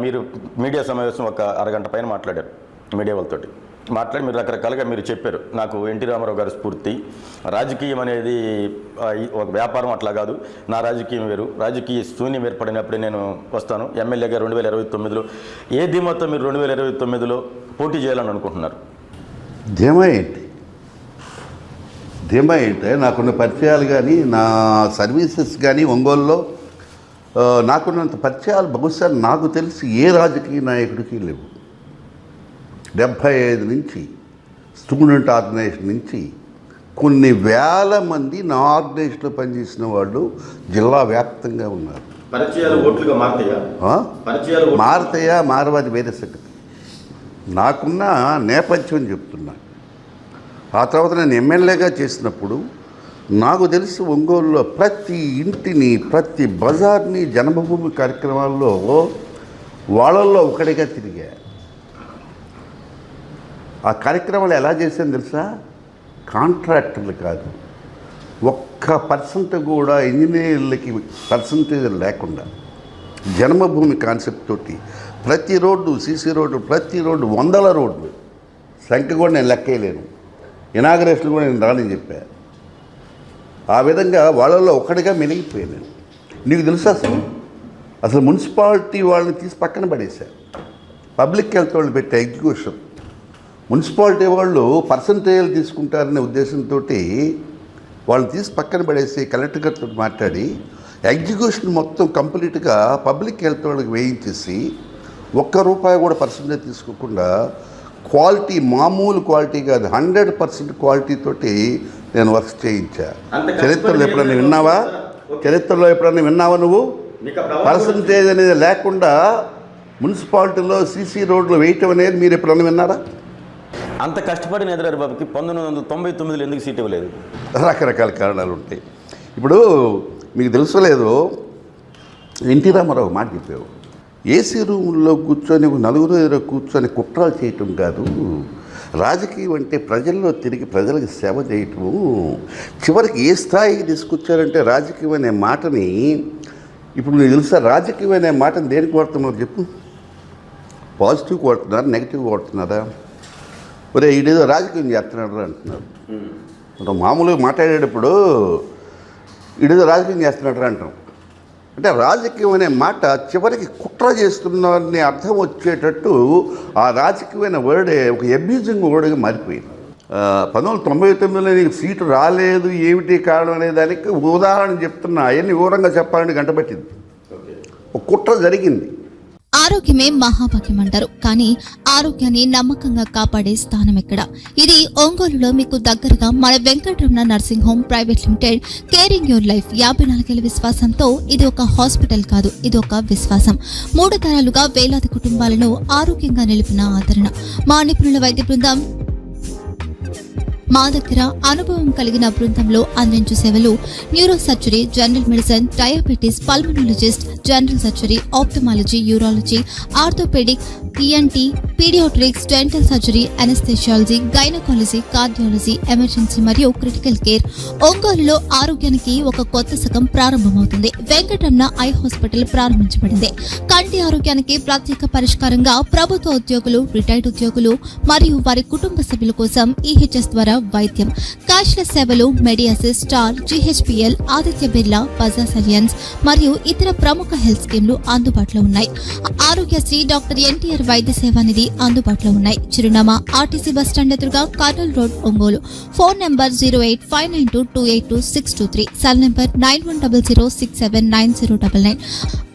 మీరు మీడియా సమావేశం ఒక అరగంట పైన మాట్లాడారు మీడియా వాళ్ళతోటి. మాట్లాడి మీరు రకరకాలుగా మీరు చెప్పారు, నాకు ఎన్టీ రామారావు గారి స్ఫూర్తి, రాజకీయం అనేది ఒక వ్యాపారం అట్లా కాదు, నా రాజకీయం వేరు, రాజకీయ శూన్యం ఏర్పడినప్పుడే నేను వస్తాను, ఎమ్మెల్యేగా 2029లో ఏ ధీమాతో మీరు 2029లో పోటీ చేయాలని అనుకుంటున్నారు? ధీమా ఏంటే నాకున్న పరిచయాలు కానీ నా సర్వీసెస్ కానీ ఒంగోలులో నాకున్నంత పరిచయాలు బహుశా నాకు తెలిసి ఏ రాజకీయ నాయకుడికి లేవు. 75 నుంచి స్టూడెంట్ ఆర్గనైజేషన్ నుంచి కొన్ని వేల మంది నా ఆర్గనైజేషన్లో పనిచేసిన వాళ్ళు జిల్లా వ్యాప్తంగా ఉన్నారు. మారతాయా మారవాది వేరే సంగతి. నాకున్న నేపథ్యం చెప్తున్నా. ఆ తర్వాత నేను ఎమ్మెల్యేగా చేసినప్పుడు నాకు తెలిసి ఒంగోలులో ప్రతి ఇంటిని, ప్రతి బజార్ని జన్మభూమి కార్యక్రమాల్లో వాళ్ళల్లో ఒకటిగా తిరిగా. ఆ కార్యక్రమాలు ఎలా చేశాను తెలుసా? కాంట్రాక్టర్లు కాదు, 1% కూడా ఇంజనీర్లకి పర్సంటేజ్ లేకుండా జన్మభూమి కాన్సెప్ట్ తోటి ప్రతి రోడ్డు, సీసీ రోడ్డు, ప్రతి రోడ్డు, 100 రోడ్లు సంఖ్య కూడా నేను లెక్కేయలేను. ఇనాగరేషన్ కూడా నేను రాని చెప్పాను. ఆ విధంగా వాళ్ళల్లో ఒకటిగా మెలిగిపోయాను. నీకు తెలుసా అసలు మున్సిపాలిటీ వాళ్ళని తీసి పక్కన పడేశారు. పబ్లిక్ హెల్త్ వాళ్ళు పెట్టే ఎగ్జిక్యూషన్. మున్సిపాలిటీ వాళ్ళు పర్సంటేజ్లు తీసుకుంటారనే ఉద్దేశంతో వాళ్ళని తీసి పక్కన పడేసి కలెక్టర్ గారితో మాట్లాడి ఎగ్జిక్యూషన్ మొత్తం కంప్లీట్గా పబ్లిక్ హెల్త్ వాళ్ళకి వేయించేసి ₹1 కూడా పర్సంటేజ్ తీసుకోకుండా క్వాలిటీ, మామూలు క్వాలిటీ కాదు, 100% క్వాలిటీ తోటి నేను వర్క్ చేయించా. చరిత్రలో ఎప్పుడన్నా విన్నావా నువ్వు? పర్సంటేజ్ అనేది లేకుండా మున్సిపాలిటీలో సీసీ రోడ్లు వేయటం అనేది మీరు ఎప్పుడన్నా విన్నారా? అంత కష్టపడిన ఎదురారు బాబుకి 1999లో ఎందుకు సీట్ ఇవ్వలేదు? రకరకాల కారణాలు ఉంటాయి. ఇప్పుడు మీకు తెలుసలేదు, ఎన్టీ రామారావు మాట చెప్పావు, ఏసీ రూముల్లో కూర్చొని 4 కూర్చొని కుట్రాలు చేయటం కాదు, రాజకీయం అంటే ప్రజల్లో తిరిగి ప్రజలకు సేవ చేయటము. చివరికి ఏ స్థాయికి తీసుకొచ్చారంటే రాజకీయం అనే మాటని, ఇప్పుడు నీకు తెలుసా రాజకీయం అనే మాటని దేనికి వాడుతున్నారు చెప్పు? పాజిటివ్ వాడుతున్నారా, నెగిటివ్ వాడుతున్నారా? ఒరే ఈడేదో రాజకీయం చేస్తున్నాడు అంటున్నారు. మామూలుగా మాట్లాడేటప్పుడు ఈడేదో రాజకీయం చేస్తున్నాడు అంటాం. అంటే రాజకీయం అనే మాట చివరికి కుట్ర చేస్తున్నారని అర్థం వచ్చేటట్టు ఆ రాజకీయమైన వర్డే ఒక అబ్యూజింగ్ వర్డ్గా మారిపోయింది. 1999లో నీకు సీటు రాలేదు, ఏమిటి కారణం అనే దానికి ఉదాహరణ చెప్తున్నా. అవన్నీ వివరంగా చెప్పాలని గంట పట్టింది. ఒక కుట్ర జరిగింది. ఆరోగ్యమే మహాభాగ్యం అంటారు, కానీ ఆరోగ్యాన్ని నమ్మకంగా కాపాడే స్థానం ఎక్కడ? ఇది ఒంగోలులో మీకు దగ్గరగా మన Venkataramana nursing home private limited. Caring your life 54 ఏళ్ల విశ్వాసంతో ఇది ఒక హాస్పిటల్ కాదు, ఇది ఒక విశ్వాసం. 3 తరాలుగా వేలాది కుటుంబాలను ఆరోగ్యంగా నిలిపిన ఆదరణ. మా నిపుణుల వైద్య బృందం మా దగ్గర అనుభవం కలిగిన బృందంలో అందించే సేవలు neuro surgery, general medicine, diabetes, pulmonologist, general surgery, ophthalmology, urology, orthopaedic, ENT, paediatrics, dental surgery, anaesthesiology, gynaecology, cardiology, emergency మరియు క్రిటికల్ కేర్. ఒంగోలులో ఆరోగ్యానికి ఒక కొత్త శకం ప్రారంభమవుతుంది. వెంకటరమణ ఐ హాస్పిటల్ ప్రారంభించబడింది. కంటి ఆరోగ్యానికి ప్రత్యేక పరిష్కారంగా ప్రభుత్వ ఉద్యోగులు, రిటైర్డ్ ఉద్యోగులు మరియు వారి కుటుంబ సభ్యుల కోసం EHS ద్వారా వైద్యం, క్యాష్లెస్ సేవలు, మెడియాసిస్, Star, GHPL, Aditya Birla, Bajaj Allianz మరియు ఇతర ప్రముఖ హెల్త్ స్కీమ్లు అందుబాటులో ఉన్నాయి. ఆరోగ్యశ్రీ, డాక్టర్ NTR వైద్య సేవా నిధి అందుబాటులో ఉన్నాయి. చిరునామా RTC బస్టాండ్ ఎదురుగా, Kurnool road, Ongole. Phone number 08592282623, cell number 9100679099.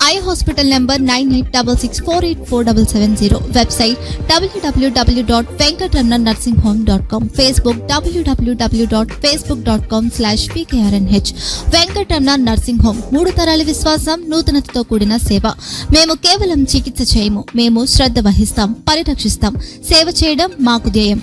Eye hospital number 9866484770. Website www.venkatramanarsinghome.com. Facebook www.facebook.com/pkrnh. Venkataramana nursing home, 3 తరాల విశ్వాసం, నూతనతతో కూడిన సేవ. మేము కేవలం చికిత్స చేయము, మేము శ్రద్ధ వహిస్తాం, పరిరక్షిస్తాం. సేవ చేయడం మాకు ధ్యేయం.